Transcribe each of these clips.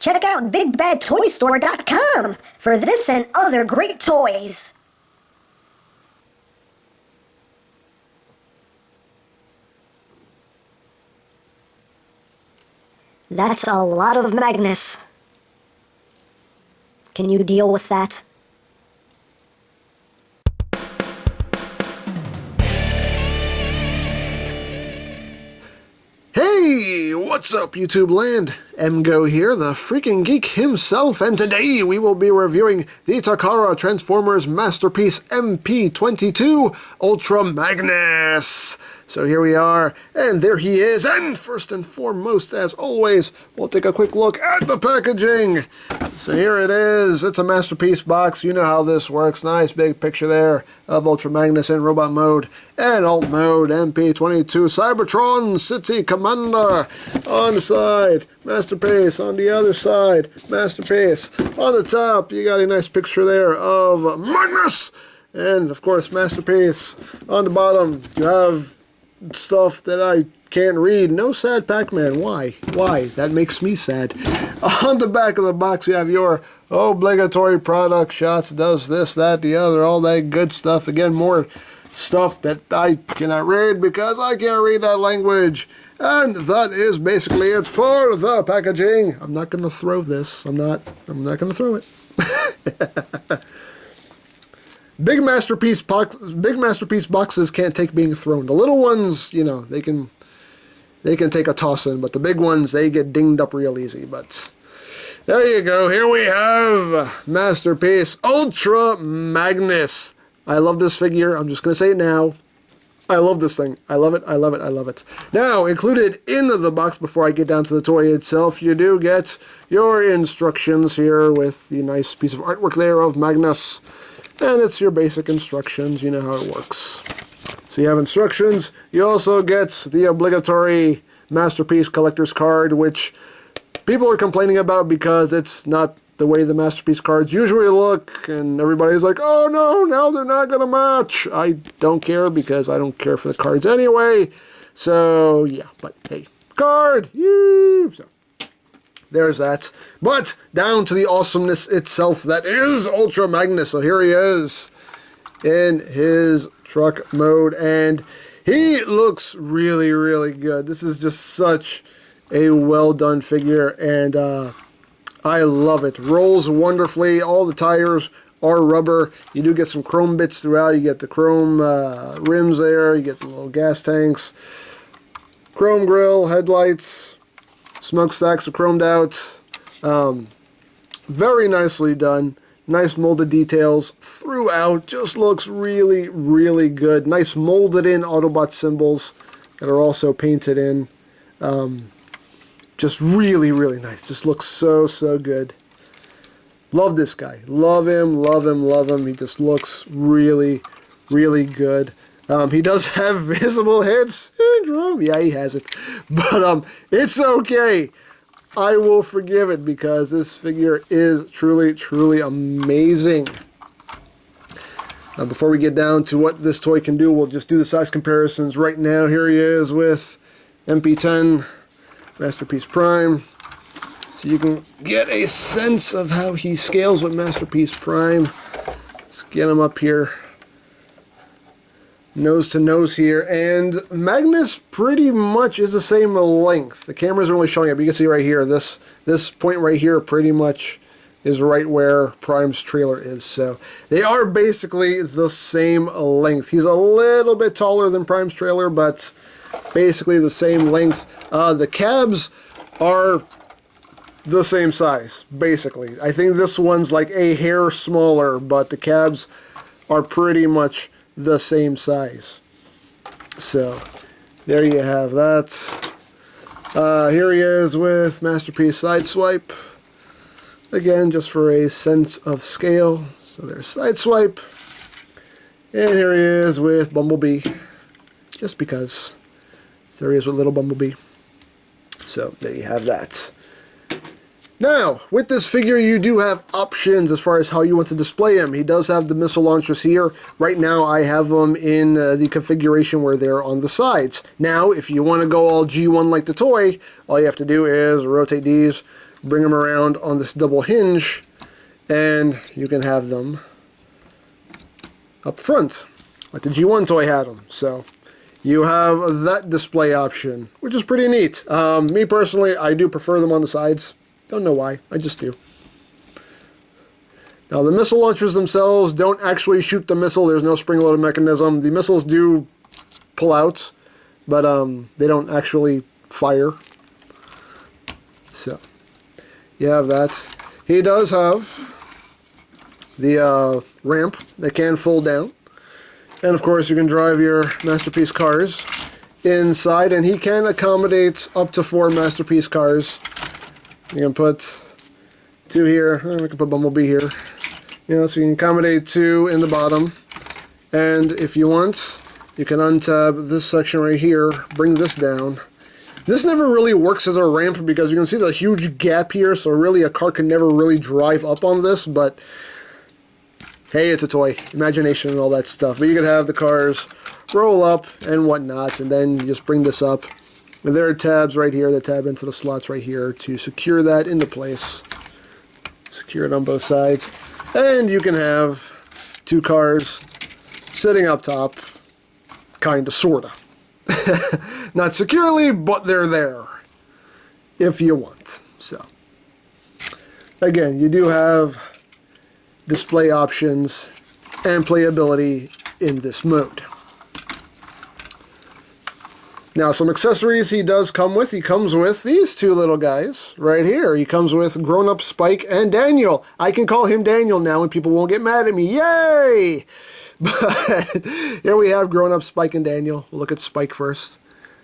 check out BigBadToyStore.com for this and other great toys. That's a lot of Magnus. Can you deal with that? Hey, what's up YouTube land? EmGo here, the freaking geek himself, and today we will be reviewing the Takara Transformers masterpiece MP-22 Ultra Magnus. So here we are, and there he is, and first and foremost, as always, we'll take a quick look at the packaging. So here it is, it's a masterpiece box, you know how this works, nice big picture there of Ultra Magnus in robot mode, and alt mode, MP-22 Cybertron City Commander on the side, masterpiece on the other side, masterpiece on the top, you got a nice picture there of Magnus, and of course masterpiece on the bottom, you have stuff that I can't read. No sad Pac-Man. Why? That makes me sad. On the back of the box, you have your obligatory product shots. Does this, that, the other, all that good stuff. Again, more stuff that I cannot read because I can't read that language. And that is basically it for the packaging. I'm not going to throw this. I'm not going to throw it. Big masterpiece boxes can't take being thrown. The little ones, you know, they can take a toss in, but the big ones, they get dinged up real easy. But there you go. Here we have masterpiece Ultra Magnus. I love this figure. I'm just gonna say it now. I love this thing. I love it. I love it. I love it. Now, included in the box, before I get down to the toy itself, you do get your instructions here with the nice piece of artwork there of Magnus. And it's your basic instructions, you know how it works. So you have instructions, you also get the obligatory Masterpiece Collector's Card, which people are complaining about because it's not the way the Masterpiece cards usually look, and everybody's like, oh no, now they're not going to match. I don't care because I don't care for the cards anyway. So yeah, but hey, card! Yee! So there's that. But down to the awesomeness itself that is Ultra Magnus. So here he is in his truck mode, and he looks really, really good. This is just such a well done figure, and I love it. Rolls wonderfully. All the tires are rubber. You do get some chrome bits throughout. You get the chrome rims there. You get the little gas tanks. Chrome grille, headlights. Smokestacks are chromed out. Very nicely done. Nice molded details throughout. Just looks really, really good. Nice molded in Autobot symbols that are also painted in. Just really, really nice. Just looks so, so good. Love this guy. Love him, love him, love him. He just looks really, really good. He does have visible head syndrome. Yeah, he has it. But it's okay. I will forgive it because this figure is truly, truly amazing. Now, before we get down to what this toy can do, we'll just do the size comparisons right now. Here he is with MP-10 Masterpiece Prime. So you can get a sense of how he scales with Masterpiece Prime. Let's get him up here. Nose to nose here, and Magnus pretty much is the same length. The camera's only showing it, but you can see right here, this point right here pretty much is right where Prime's trailer is. So they are basically the same length. He's a little bit taller than Prime's trailer, but basically the same length. The cabs are the same size, basically. I think this one's like a hair smaller, but the cabs are pretty much the same size. So there you have that. Here he is with Masterpiece Sideswipe. Again, just for a sense of scale. So there's Sideswipe. And here he is with Bumblebee. Just because. So there he is with little Bumblebee. So there you have that. Now, with this figure, you do have options as far as how you want to display him. He does have the missile launchers here. Right now, I have them in the configuration where they're on the sides. Now, if you want to go all G1 like the toy, all you have to do is rotate these, bring them around on this double hinge, and you can have them up front, like the G1 toy had them. So you have that display option, which is pretty neat. Me personally, I do prefer them on the sides. Don't know why, I just do. Now the missile launchers themselves don't actually shoot the missile. There's no spring-loaded mechanism. The missiles do pull out, but they don't actually fire. So you have that. He does have the ramp that can fold down, and of course you can drive your Masterpiece cars inside, and he can accommodate up to 4 Masterpiece cars. You can put 2 here, we can put Bumblebee here. You know, so you can accommodate 2 in the bottom, and if you want, you can untab this section right here, bring this down. This never really works as a ramp because you can see the huge gap here, so really a car can never really drive up on this, but hey, it's a toy. Imagination and all that stuff. But you can have the cars roll up and whatnot, and then you just bring this up. And there are tabs right here that tab into the slots right here to secure that into place. Secure it on both sides. And you can have 2 cars sitting up top, kinda, sorta. Not securely, but they're there if you want. So again, you do have display options and playability in this mode. Now, some accessories he does come with. He comes with these 2 little guys right here. He comes with grown-up Spike and Daniel. I can call him Daniel now and people won't get mad at me. Yay! But here we have grown-up Spike and Daniel. We'll look at Spike first.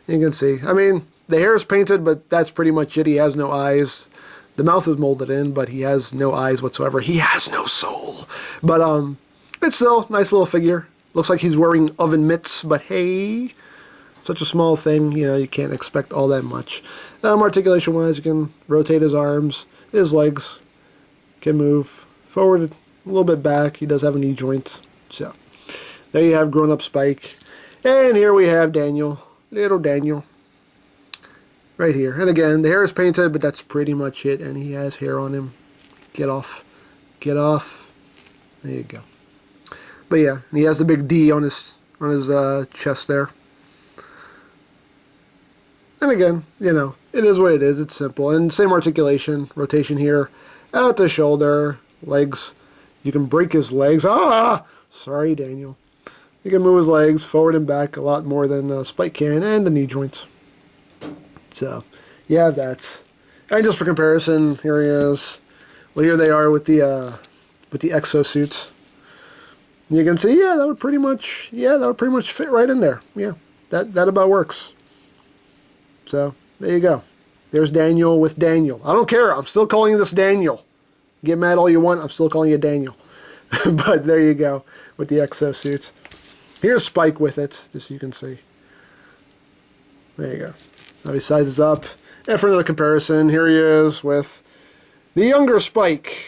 You can see. I mean, the hair is painted, but that's pretty much it. He has no eyes. The mouth is molded in, but he has no eyes whatsoever. He has no soul. But it's still a nice little figure. Looks like he's wearing oven mitts, but hey, such a small thing, you know, you can't expect all that much. Articulation-wise, you can rotate his arms, his legs can move forward, a little bit back. He does have a knee joint. So there you have grown-up Spike. And here we have Daniel, little Daniel, right here. And again, the hair is painted, but that's pretty much it. And he has hair on him. Get off. Get off. There you go. But yeah, and he has the big D on his chest there. And again, you know, it is what it is. It's simple. And same articulation, rotation here at the shoulder, legs. You can break his legs. Ah! Sorry, Daniel. You can move his legs forward and back a lot more than Spike can, and the knee joints. So, you have that. And just for comparison, here he is. Well, here they are with the exosuits. You can see, yeah, that would pretty much fit right in there. Yeah, that about works. So, there you go. There's Daniel with Daniel. I don't care. I'm still calling this Daniel. Get mad all you want. I'm still calling you Daniel. But there you go with the exosuits. Here's Spike with it, just so you can see. There you go. Now he sizes up. And for another comparison, here he is with the younger Spike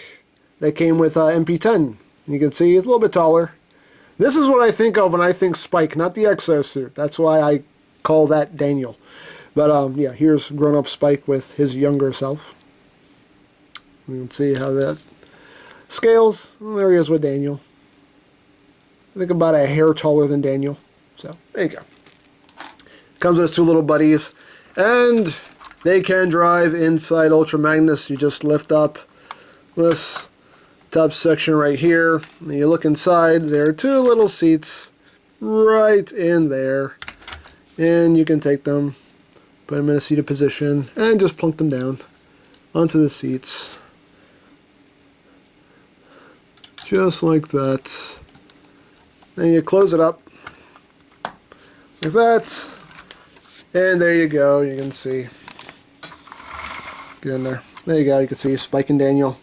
that came with MP-10. You can see he's a little bit taller. This is what I think of when I think Spike, not the exosuit. That's why I call that Daniel. But yeah, here's grown-up Spike with his younger self. You can see how that scales. Well, there he is with Daniel. I think about a hair taller than Daniel. So, there you go. Comes with his 2 little buddies. And they can drive inside Ultra Magnus. You just lift up this top section right here. And you look inside. There are 2 little seats right in there. And you can take them, put them in a seated position, and just plunk them down onto the seats. Just like that. Then you close it up like that. And there you go. You can see. Get in there. There you go. You can see Spike and Daniel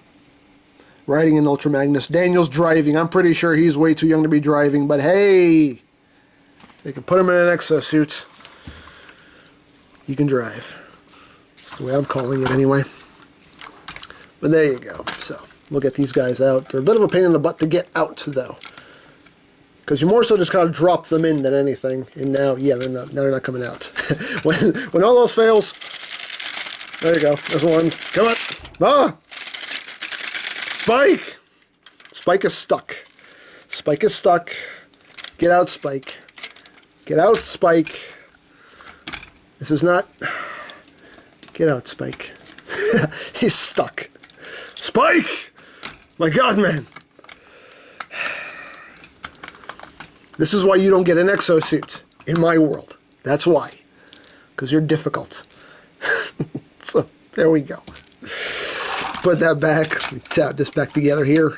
riding in Ultra Magnus. Daniel's driving. I'm pretty sure he's way too young to be driving, but hey, they can put him in an exosuit. He can drive. That's the way I'm calling it anyway. But there you go. So we'll get these guys out. They're a bit of a pain in the butt to get out, though, because you more so just kind of drop them in than anything. And now, yeah, they're not coming out. when all else fails, There you go. There's one. Come on. Ah! Spike! Spike is stuck. Spike is stuck. Get out, Spike. Get out, Spike. This is not... Get out, Spike. He's stuck. Spike! My God, man. This is why you don't get an exosuit in my world. That's why. Because you're difficult. So, there we go. Put that back. We tap this back together here.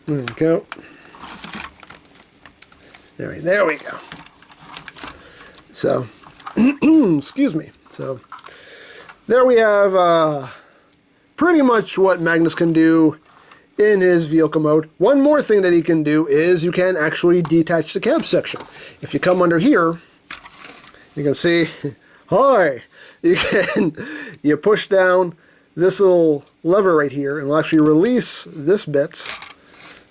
There we go. There we go. So, excuse me. So, there we have pretty much what Magnus can do in his vehicle mode. One more thing that he can do is you can actually detach the cab section. If you come under here, you can see, hi, you push down this little lever right here and it'll actually release this bit,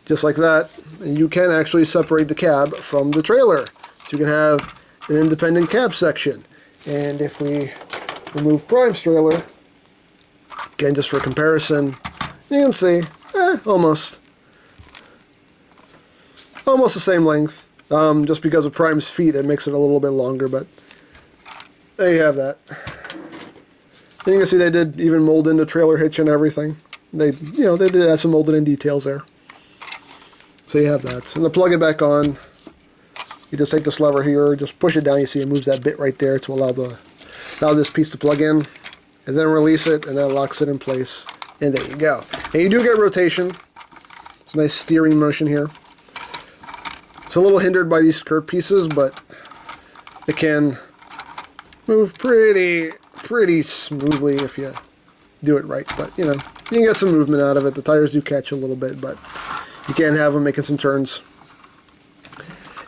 just like that, and you can actually separate the cab from the trailer. So you can have an independent cab section. And if we remove Prime's trailer, again, just for comparison, you can see, almost the same length. Just because of Prime's feet, it makes it a little bit longer, but there you have that. And you can see they did even mold in the trailer hitch and everything. They did add some molded in details there. So you have that. And to plug it back on, you just take this lever here, just push it down. You see it moves that bit right there to allow this piece to plug in, and then release it, and that locks it in place. And there you go. And you do get rotation. It's a nice steering motion here. It's a little hindered by these curved pieces, but it can move pretty smoothly if you do it right. But, you can get some movement out of it. The tires do catch a little bit, but you can have them making some turns.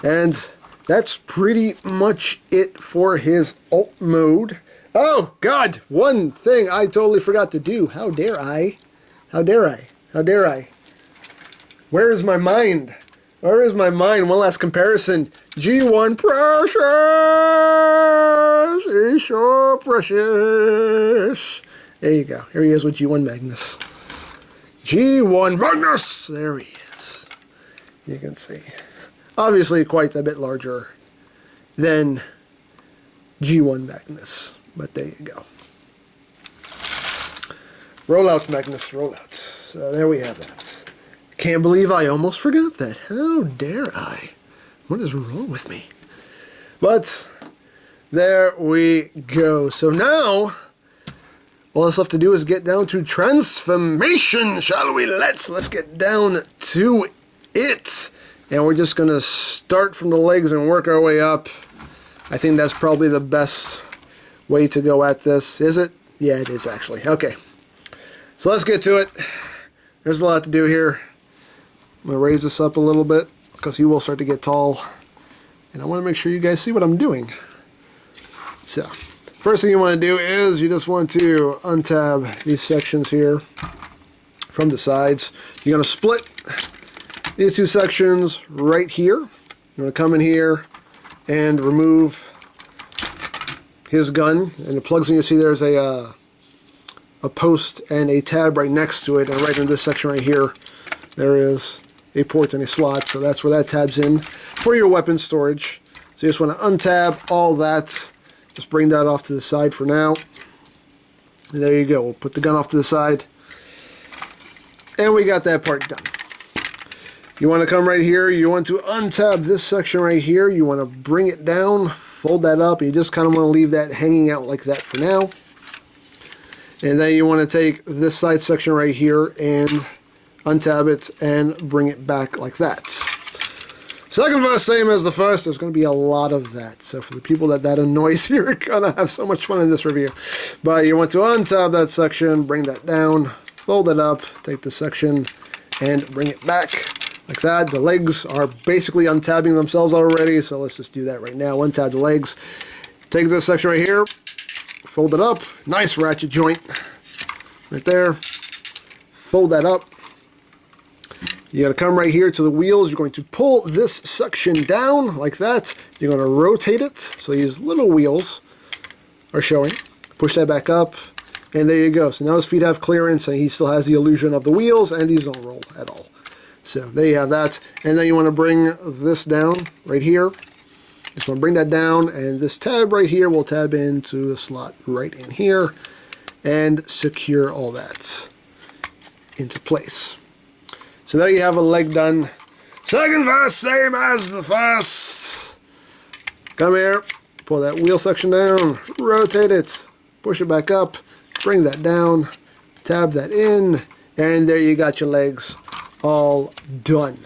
And that's pretty much it for his alt mode. Oh, God, one thing I totally forgot to do. How dare I? How dare I? How dare I? Where is my mind? Where is my mind? One last comparison. G1 Precious is so precious. There you go. Here he is with G1 Magnus. G1 Magnus! There he is. You can see. Obviously quite a bit larger than G1 Magnus. But there you go. Roll out, Magnus, roll out. So there we have that. Can't believe I almost forgot that. How dare I? What is wrong with me? But there we go. So now, all that's left to do is get down to transformation, shall we? Let's get down to it. And we're just going to start from the legs and work our way up. I think that's probably the best way to go at this. Is it? Yeah, it is actually. Okay. So let's get to it. There's a lot to do here. I'm going to raise this up a little bit because he will start to get tall. And I want to make sure you guys see what I'm doing. So, first thing you want to do is you just want to untab these sections here from the sides. You're going to split these two sections right here. You're going to come in here and remove his gun. And the plugs in, you see there's a post and a tab right next to it. And right in this section right here, there is a port and a slot. So that's where that tab's in for your weapon storage. So you just want to untab all that. Just bring that off to the side for now. And there you go. We'll put the gun off to the side. And we got that part done. You want to come right here. You want to untab this section right here. You want to bring it down, fold that up. You just kind of want to leave that hanging out like that for now. And then you want to take this side section right here and untab it and bring it back like that. Second verse, same as the first. There's going to be a lot of that. So for the people that annoys, you're going to have so much fun in this review. But you want to untab that section, bring that down, fold it up, take this section, and bring it back like that. The legs are basically untabbing themselves already, so let's just do that right now. Untab the legs. Take this section right here, fold it up. Nice ratchet joint right there. Fold that up. You got to come right here to the wheels. You're going to pull this section down like that. You're going to rotate it so these little wheels are showing. Push that back up. And there you go. So now his feet have clearance, and he still has the illusion of the wheels, and these don't roll at all. So there you have that. And then you want to bring this down right here. Just want to bring that down, and this tab right here will tab into the slot right in here and secure all that into place. So there you have a leg done. Second verse, same as the first. Come here, pull that wheel section down, rotate it, push it back up, bring that down, tab that in, and there you got your legs all done.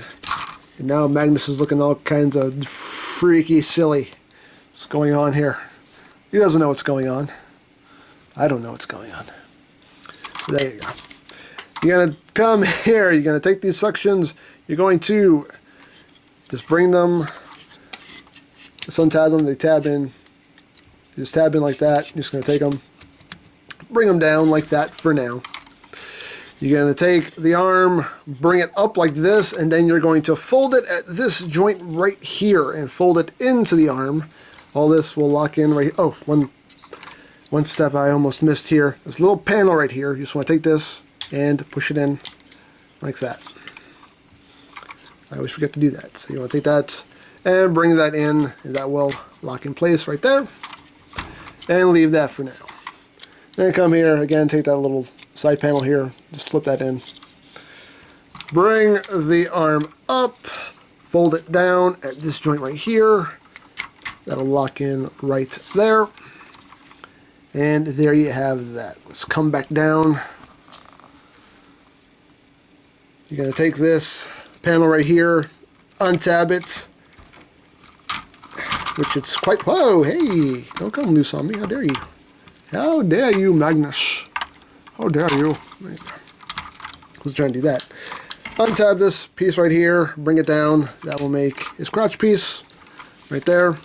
And now Magnus is looking all kinds of freaky silly. What's going on here? He doesn't know what's going on. I don't know what's going on. So there you go. You're going to come here, you're going to take these sections, you're going to just bring them, just untab them, they tab in. You just tab in like that. You're just going to take them, bring them down like that for now. You're going to take the arm, bring it up like this, and then you're going to fold it at this joint right here and fold it into the arm. All this will lock in right here. Oh, one step I almost missed here. There's a little panel right here. You just want to take this and push it in like that. I always forget to do that. So you want to take that and bring that in, and that will lock in place right there. And leave that for now. Then come here, again, take that little side panel here, just flip that in. Bring the arm up, fold it down at this joint right here. That'll lock in right there. And there you have that. Let's come back down. You're going to take this panel right here, untab it, which it's quite, whoa, hey, don't come loose on me, how dare you. How dare you, Magnus? How dare you? Let's try and do that. Untab this piece right here, bring it down. That will make his crotch piece right there.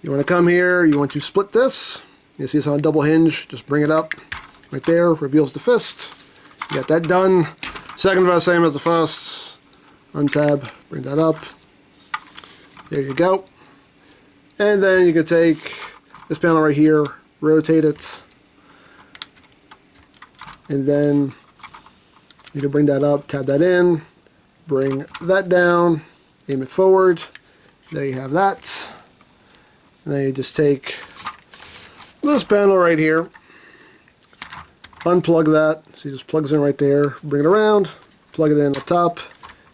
You want to come here, you want to split this. You see it's on a double hinge, just bring it up right there, reveals the fist. You got that done. Second verse, same as the first. Untab, bring that up. There you go. And then you can take this panel right here, rotate it, and then you can bring that up, tab that in, bring that down, aim it forward. There you have that. And then you just take this panel right here, unplug that, see, it just plugs in right there, bring it around, plug it in up top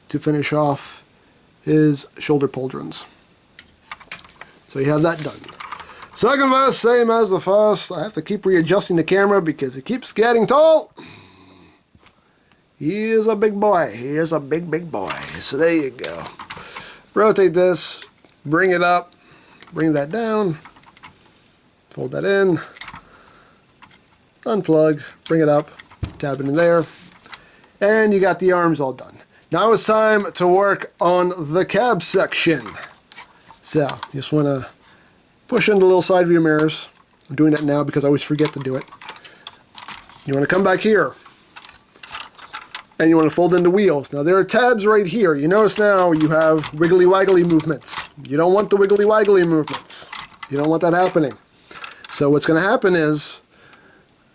to finish off his shoulder pauldrons. So you have that done. Second verse, same as the first. I have to keep readjusting the camera because it keeps getting tall. He is a big boy. He is a big, big boy. So there you go. Rotate this, bring it up, bring that down, fold that in, unplug, bring it up, tab it in there, and you got the arms all done. Now it's time to work on the cab section. So, you just want to push in the little side view mirrors. I'm doing that now because I always forget to do it. You want to come back here, and you want to fold in the wheels. Now there are tabs right here. You notice now you have wiggly waggly movements. You don't want the wiggly waggly movements. You don't want that happening. So what's going to happen is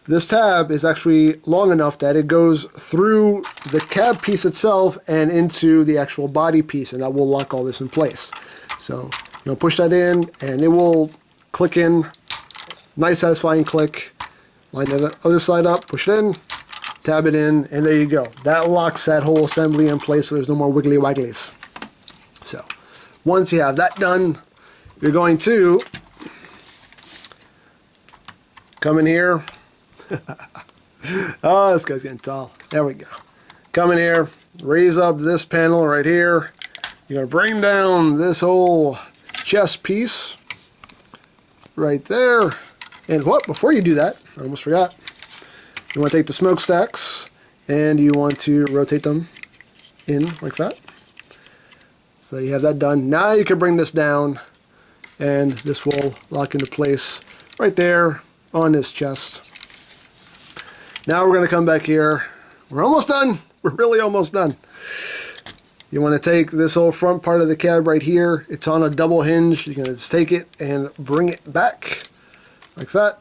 this tab is actually long enough that it goes through the cab piece itself and into the actual body piece, and that will lock all this in place. So you'll push that in, and it will click in. Nice satisfying click. Line the other side up, push it in, tab it in, and there you go. That locks that whole assembly in place so there's no more wiggly wagglies. So once you have that done, you're going to come in here. Oh, this guy's getting tall. There we go. Come in here, raise up this panel right here. You're going to bring down this whole chest piece right there. And what? Before you do that, I almost forgot. You want to take the smokestacks and you want to rotate them in like that. So you have that done. Now you can bring this down and this will lock into place right there on his chest. Now we're going to come back here. We're almost done. We're really almost done. You want to take this whole front part of the cab right here. It's on a double hinge. You're going to just take it and bring it back like that.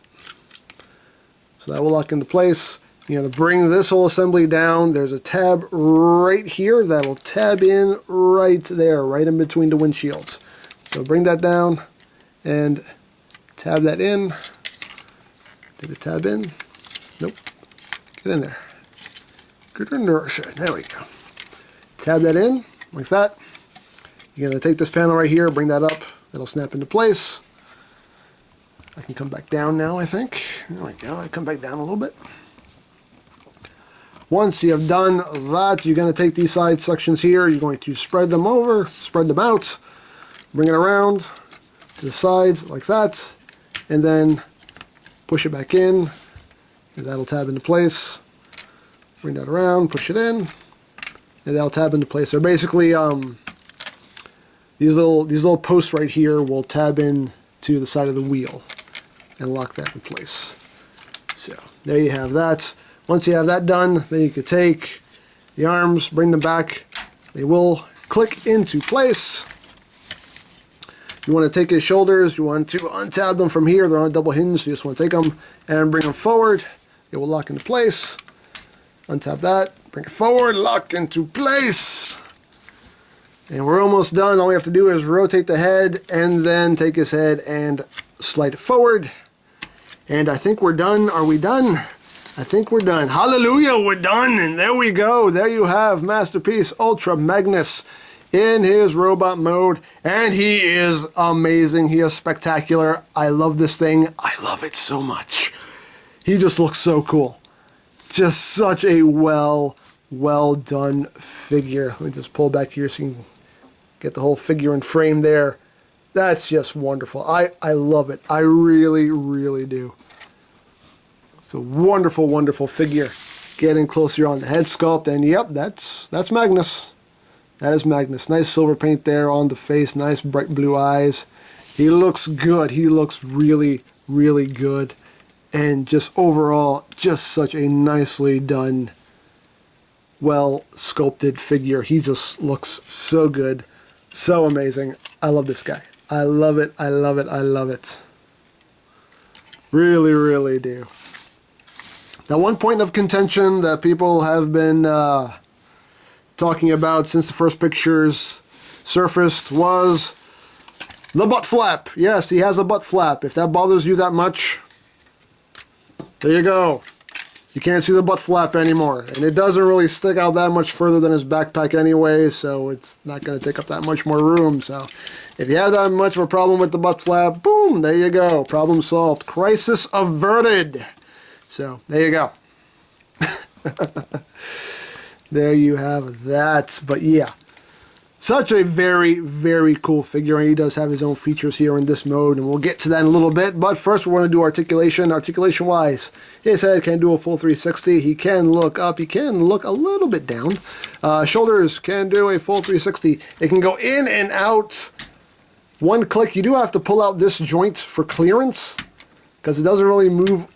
So that will lock into place. You're going to bring this whole assembly down. There's a tab right here that will tab in right there, right in between the windshields. So bring that down and tab that in. Did it tab in? Nope. Get in there. Get in there. There we go. Tab that in like that. You're going to take this panel right here, bring that up. That'll snap into place. I can come back down now, I think. There we go. I come back down a little bit. Once you have done that, you're going to take these side sections here. You're going to spread them over, spread them out, bring it around to the sides like that, and then push it back in, and that'll tab into place. Bring that around, push it in, and that'll tab into place. So basically, these little posts right here will tab in to the side of the wheel and lock that in place. So there you have that. Once you have that done, then you can take the arms, bring them back. They will click into place. You want to take his shoulders, you want to untab them from here. They're on a double hinge, so you just want to take them and bring them forward. It will lock into place. Untap that, bring it forward, lock into place. And we're almost done. All we have to do is rotate the head and then take his head and slide it forward. And I think we're done. Are we done? I think we're done. Hallelujah, we're done. And there we go. There you have Masterpiece Ultra Magnus in his robot mode. And he is amazing. He is spectacular. I love this thing. I love it so much. He just looks so cool. Just such a well done figure. Let me just pull back here so you can get the whole figure in frame there. That's just wonderful. I love it. I really do. It's a wonderful, wonderful figure. Getting closer on the head sculpt, and yep, that's Magnus. That is Magnus. Nice silver paint there on the face. Nice bright blue eyes. He looks good. He looks really good. And just overall, just such a nicely done, well sculpted figure. He just looks so good. So amazing. I love this guy. I love it. I love it. I love it. Really do. Now, one point of contention that people have been talking about since the first pictures surfaced was the butt flap. Yes, he has a butt flap. If that bothers you that much, there you go. You can't see the butt flap anymore. And it doesn't really stick out that much further than his backpack anyway, so it's not going to take up that much more room. So if you have that much of a problem with the butt flap, boom, there you go. Problem solved. Crisis averted. So there you go. There you have that. But yeah, such a very cool figure, and he does have his own features here in this mode, and we'll get to that in a little bit. But first we're going to do articulation. Articulation wise, his head can do a full 360. He can look up. He can look a little bit down. Shoulders can do a full 360. It can go in and out. One click. You do have to pull out this joint for clearance, because it doesn't really move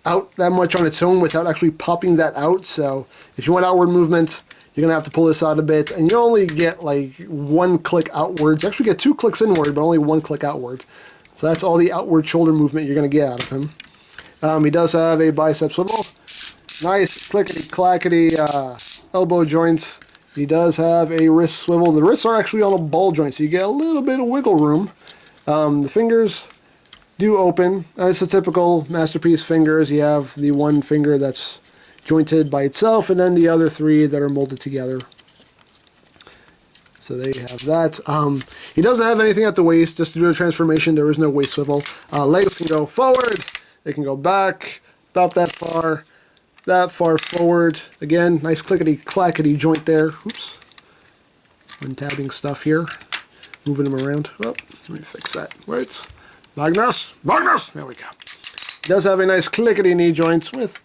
out that much on its own without actually popping that out. So if you want outward movement, you're going to have to pull this out a bit, and you only get like one click outwards. You actually get two clicks inward, but only one click outward. So that's all the outward shoulder movement you're going to get out of him. He does have a bicep swivel. Nice clickety-clackety elbow joints. He does have a wrist swivel. The wrists are actually on a ball joint, so you get a little bit of wiggle room. The fingers do open. It's a typical Masterpiece fingers. You have the one finger that's jointed by itself, and then the other three that are molded together. So there you have that. He doesn't have anything at the waist. Just to do a transformation, there is no waist swivel. Legs can go forward. They can go back about that far forward. Again, nice clickety-clackety joint there. Oops. Untabbing stuff here. Moving them around. Oh, let me fix that. Right. Magnus! There we go. He does have a nice clickety knee joint with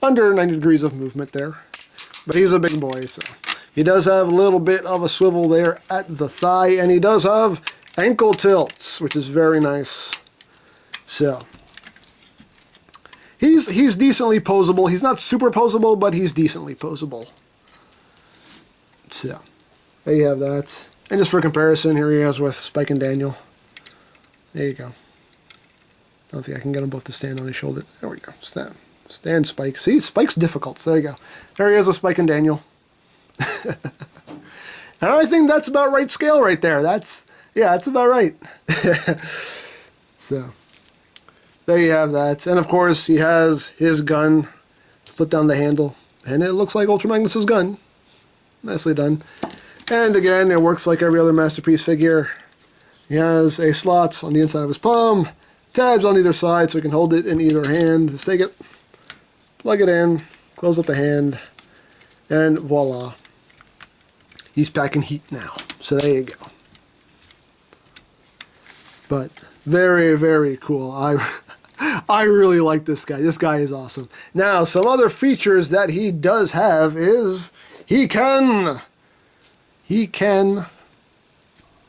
under 90 degrees of movement there. But he's a big boy, so he does have a little bit of a swivel there at the thigh, and he does have ankle tilts, which is very nice. So he's decently posable. He's not super posable, but he's decently posable. So there you have that. And just for comparison, here he is with Spike and Daniel. There you go. I don't think I can get them both to stand on his shoulder. There we go. Stand Spike. See, Spike's difficult. So there you go. There he is with Spike and Daniel. And I think that's about right scale right there. That's about right. So, there you have that. And of course, he has his gun. Split down the handle. And it looks like Ultra Magnus's gun. Nicely done. And again, it works like every other Masterpiece figure. He has a slot on the inside of his palm. Tabs on either side so he can hold it in either hand. Just take it, plug it in, close up the hand, and voila. He's packing heat now. So there you go. But very, very cool. I really like this guy. This guy is awesome. Now, some other features that he does have is he can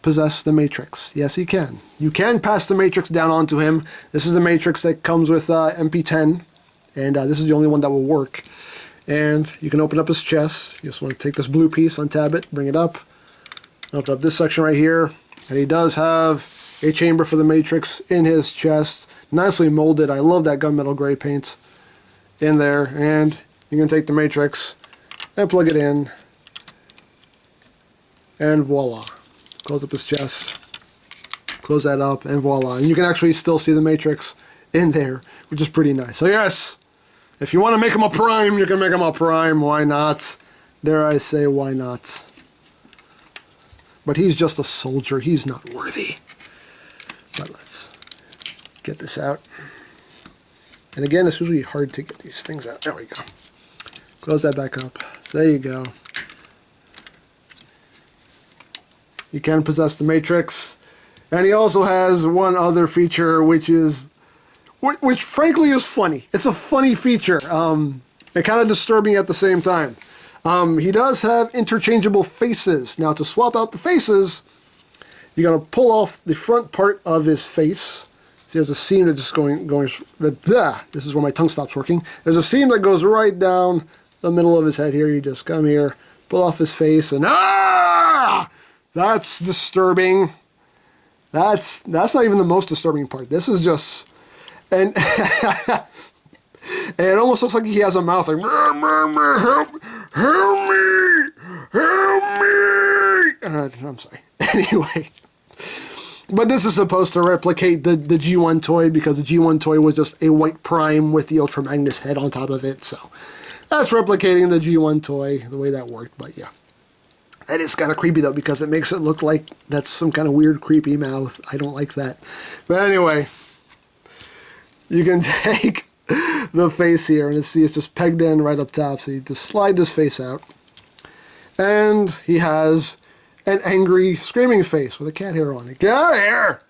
possess the Matrix. Yes, he can. You can pass the Matrix down onto him. This is the Matrix that comes with MP-10, and this is the only one that will work. And you can open up his chest. You just want to take this blue piece, untab it, bring it up. Open up this section right here. And he does have a chamber for the Matrix in his chest. Nicely molded. I love that gunmetal gray paint in there. And you can take the Matrix and plug it in. And voila. Close up his chest. Close that up and voila. And you can actually still see the Matrix in there, which is pretty nice. So yes, if you want to make him a prime, you can make him a prime. Why not? Dare I say, why not? But he's just a soldier. He's not worthy. But let's get this out. And again, it's usually hard to get these things out. There we go. Close that back up. So there you go. You can possess the Matrix. And he also has one other feature, which frankly is funny. It's a funny feature. And kind of disturbing at the same time. He does have interchangeable faces. Now, to swap out the faces, you're going to pull off the front part of his face. See, there's a seam that's just going, this is where my tongue stops working. There's a seam that goes right down the middle of his head here. You just come here, pull off his face, and that's disturbing. That's not even the most disturbing part. This is just, and it almost looks like he has a mouth like, help me. I'm sorry. Anyway, but this is supposed to replicate the G1 toy, because the G1 toy was just a white prime with the Ultra Magnus head on top of it. So that's replicating the G1 toy, the way that worked. But yeah. That is kind of creepy, though, because it makes it look like that's some kind of weird, creepy mouth. I don't like that. But anyway, you can take the face here, and see it's just pegged in right up top. So you just slide this face out. And he has an angry, screaming face with a cat hair on it. Get out of here!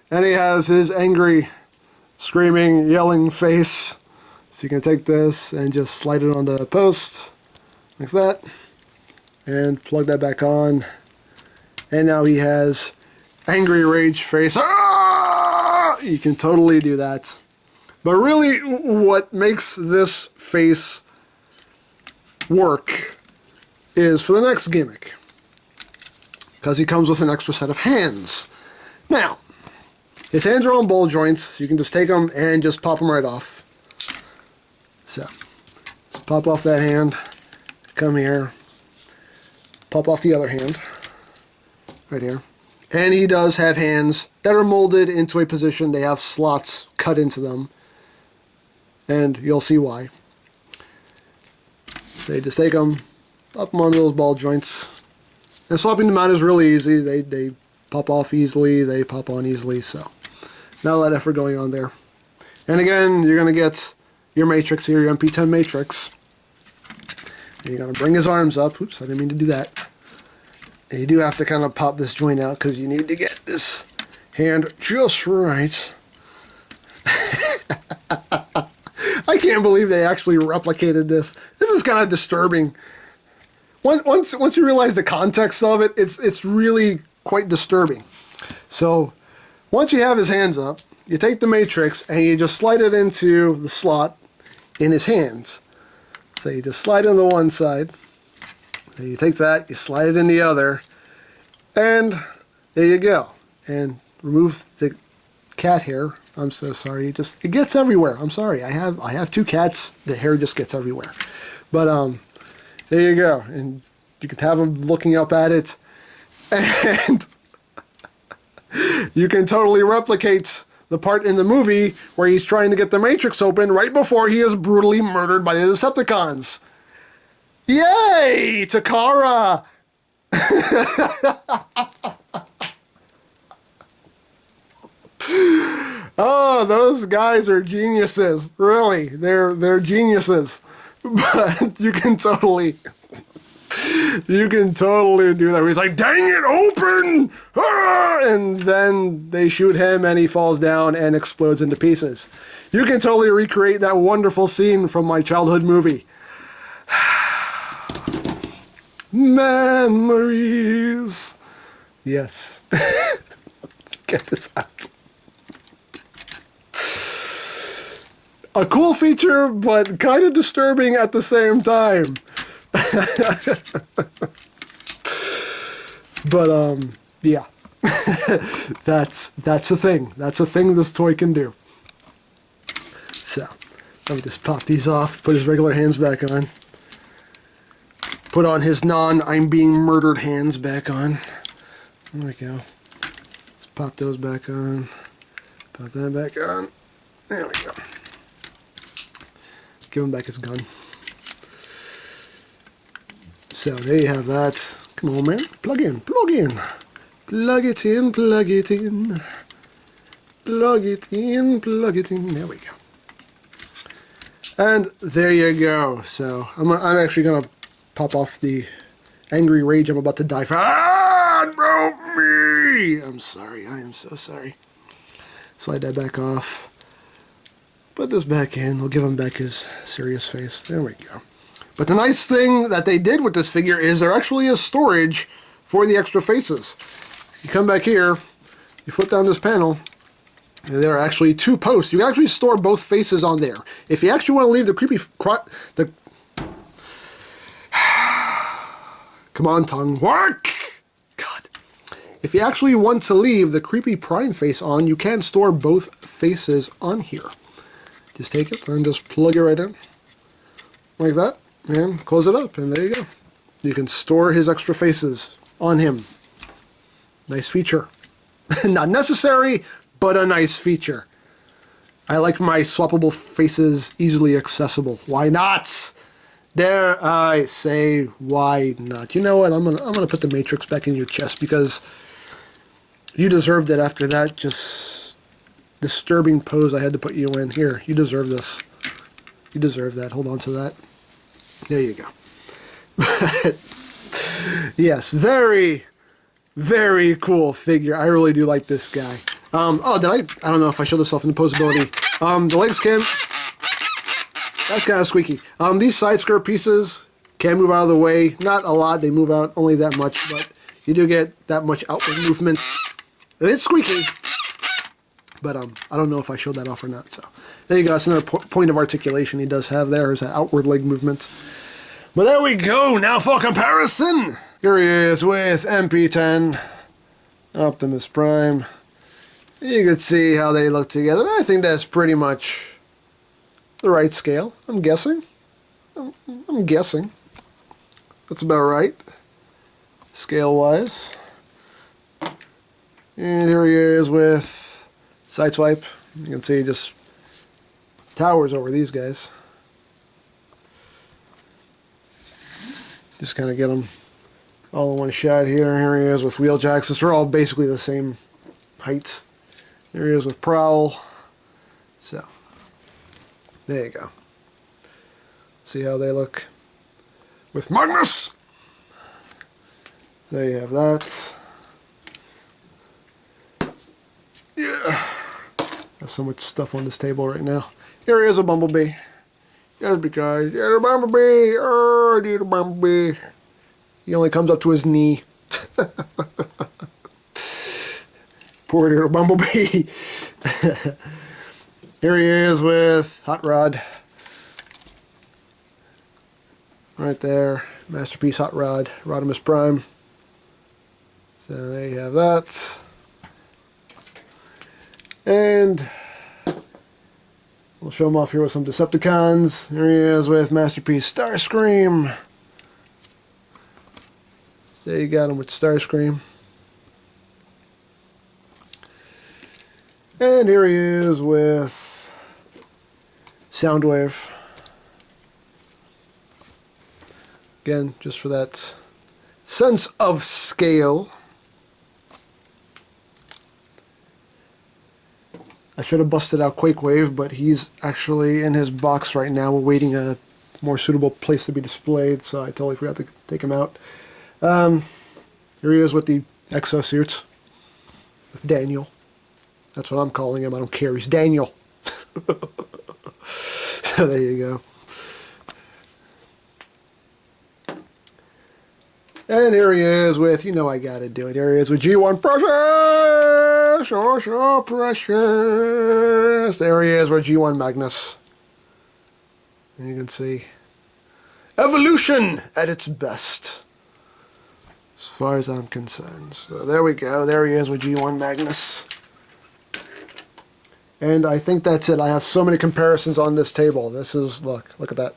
And he has his angry, screaming, yelling face. So you can take this and just slide it on the post, like that. And plug that back on. And now he has angry rage face. Ah! You can totally do that. But really, what makes this face work is for the next gimmick. Because he comes with an extra set of hands. Now, his hands are on ball joints, so you can just take them and just pop them right off. So, let's pop off that hand. Come here. Pop off the other hand, right here. And he does have hands that are molded into a position. They have slots cut into them. And you'll see why. So you just take them, pop them on those ball joints. And swapping them out is really easy. They pop off easily, they pop on easily. So not a lot of effort going on there. And again, you're going to get your Matrix here, your MP-10 Matrix. And you're going to bring his arms up. Oops, I didn't mean to do that. And you do have to kind of pop this joint out because you need to get this hand just right. I can't believe they actually replicated this. This is kind of disturbing. Once you realize the context of it, it's really quite disturbing. So once you have his hands up, you take the Matrix and you just slide it into the slot in his hands. So you just slide it on the one side, and you take that, you slide it in the other, and there you go. And remove the cat hair. I'm so sorry. It gets everywhere. I'm sorry. I have 2 cats. The hair just gets everywhere. But there you go. And you can have them looking up at it, and you can totally replicate the part in the movie where he's trying to get the Matrix open right before he is brutally murdered by the Decepticons. Yay, Takara! Oh, those guys are geniuses. Really, they're geniuses. But you can totally do that. He's like, dang it, open! Ah! And then they shoot him and he falls down and explodes into pieces. You can totally recreate that wonderful scene from my childhood movie. Memories. Yes. Get this out. A cool feature, but kind of disturbing at the same time. But, yeah. That's the thing. That's a thing this toy can do. So, let me just pop these off, put his regular hands back on. Put on his I'm being murdered hands back on. There we go. Let's pop those back on. Pop that back on. There we go. Give him back his gun. So there you have that. Come on, man. Plug in. Plug in. Plug it in. Plug it in. Plug it in. Plug it in. There we go. And there you go. So I'm actually gonna pop off the angry rage I'm about to die for. Ah, it broke me. I'm sorry. I am so sorry. Slide that back off. Put this back in. We'll give him back his serious face. There we go. But the nice thing that they did with this figure is there actually is storage for the extra faces. You come back here, you flip down this panel, and there are actually 2 posts. You can actually store both faces on there. If you actually want to leave the creepy... Come on, tongue. Work! God. If you actually want to leave the creepy prime face on, you can store both faces on here. Just take it and just plug it right in. Like that. And close it up. And there you go. You can store his extra faces on him. Nice feature. Not necessary, but a nice feature. I like my swappable faces easily accessible. Why not? Dare I say, why not? You know what? I'm gonna put the Matrix back in your chest because you deserved it after that just disturbing pose I had to put you in. Here, you deserve this. You deserve that. Hold on to that. There you go. Yes, very, very cool figure. I really do like this guy. Oh, I don't know if I showed this off in the posability. The legs can... That's kind of squeaky. These side skirt pieces can move out of the way. Not a lot. They move out only that much, but you do get that much outward movement. And it's squeaky. But I don't know if I showed that off or not. So there you go. That's another point of articulation he does have there, is that outward leg movement. But there we go. Now for comparison. Here he is with MP-10, Optimus Prime. You can see how they look together. I think that's pretty much the right scale. I'm guessing. I'm guessing. That's about right, scale-wise. And here he is with Sideswipe. You can see he just towers over these guys. Just kind of get them all in one shot here. Here he is with Wheeljack. They're all basically the same height. Here he is with Prowl. So, there you go. See how they look with Magnus. There you have that. Yeah. There's so much stuff on this table right now. Here is a Bumblebee. Just because. Yeah, the Bumblebee. Oh, I need a Bumblebee. He only comes up to his knee. Poor little Bumblebee. Here he is with Hot Rod. Right there. Masterpiece Hot Rod. Rodimus Prime. So there you have that. And we'll show him off here with some Decepticons. Here he is with Masterpiece Starscream. So there you got him with Starscream. And here he is with Soundwave. Again, just for that sense of scale. I should have busted out Quakewave, but he's actually in his box right now, awaiting a more suitable place to be displayed, so I totally forgot to take him out. Here he is with the exosuits, with Daniel. That's what I'm calling him. I don't care. He's Daniel. So there you go. And here he is with, you know I gotta do it. Here he is with G1 Precious! So precious! There he is with G1 Magnus. And you can see evolution at its best, as far as I'm concerned. So there we go. There he is with G1 Magnus. And I think that's it. I have so many comparisons on this table. This is, look at that.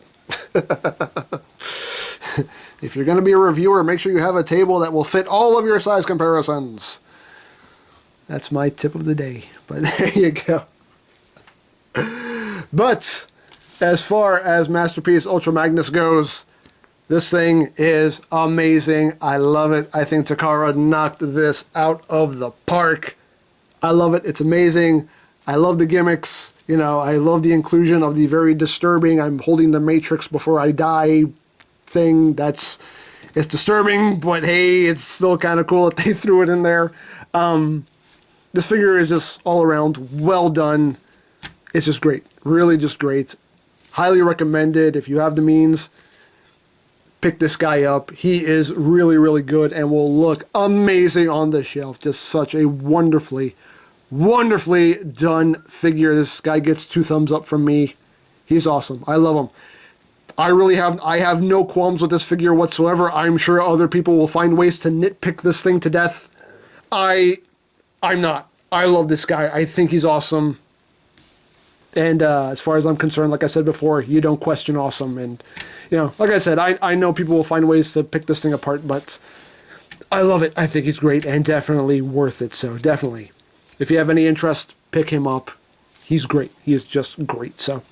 If you're going to be a reviewer, make sure you have a table that will fit all of your size comparisons. That's my tip of the day. But there you go. But as far as Masterpiece Ultra Magnus goes, this thing is amazing. I love it. I think Takara knocked this out of the park. I love it. It's amazing. I love the gimmicks. You know, I love the inclusion of the very disturbing "I'm holding the Matrix before I die" thing. It's disturbing, but hey, it's still kind of cool that they threw it in there. This figure is just all around well done. It's just great. Really just great. Highly recommended. If you have the means, pick this guy up. He is really, really good and will look amazing on the shelf. Just such a wonderfully done figure. This guy gets 2 thumbs up from me. He's awesome. I love him. I have no qualms with this figure whatsoever. I'm sure other people will find ways to nitpick this thing to death. I'm not. I love this guy. I think he's awesome. And as far as I'm concerned, like I said before, you don't question awesome. And, you know, like I said, I know people will find ways to pick this thing apart, but I love it. I think he's great and definitely worth it. So definitely, if you have any interest, pick him up. He's great. He is just great. So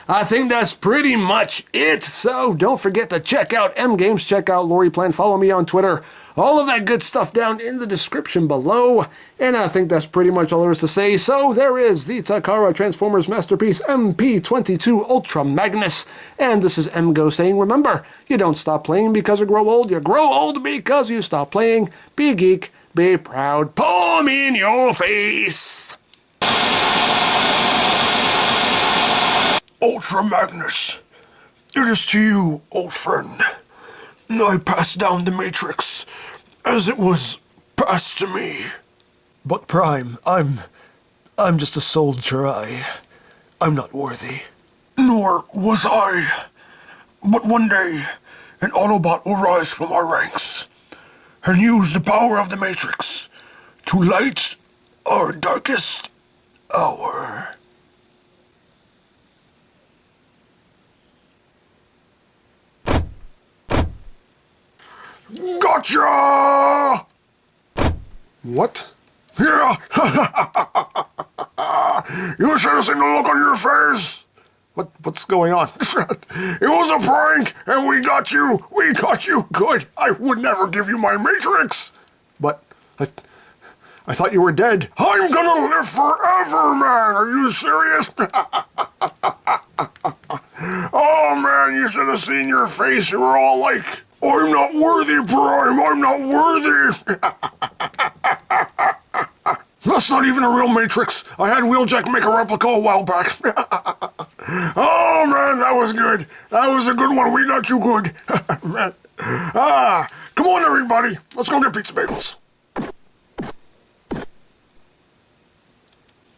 I think that's pretty much it. So don't forget to check out EmGames, check out Lori Plan, follow me on Twitter, all of that good stuff down in the description below. And I think that's pretty much all there is to say. So there is the Takara Transformers Masterpiece MP-22 Ultra Magnus. And this is EmGo saying, remember, you don't stop playing because you grow old. You grow old because you stop playing. Be a geek, be proud, palm in your face. Ultra Magnus, it is to you, old friend. I pass down the Matrix as it was passed to me. But Prime, I'm just a soldier. I'm not worthy. Nor was I. But one day, an Autobot will rise from our ranks and use the power of the Matrix to light our darkest hour. Gotcha! What? Yeah! You should have seen the look on your face! What's going on? It was a prank, and we got you! We got you good! I would never give you my Matrix! But I thought you were dead. I'm gonna live forever, man! Are you serious? Oh, man, you should have seen your face. You were all like, I'm not worthy, Prime! I'm not worthy! That's not even a real Matrix. I had Wheeljack make a replica a while back. Oh, man, that was good. That was a good one. We got you good. Man. Come on, everybody. Let's go get pizza bagels.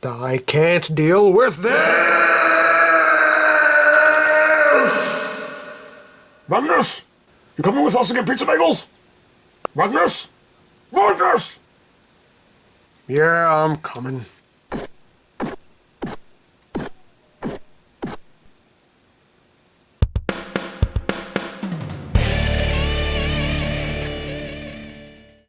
I can't deal with this! Magnus? You coming with us to get pizza bagels? Magnus? Magnus! Yeah, I'm coming.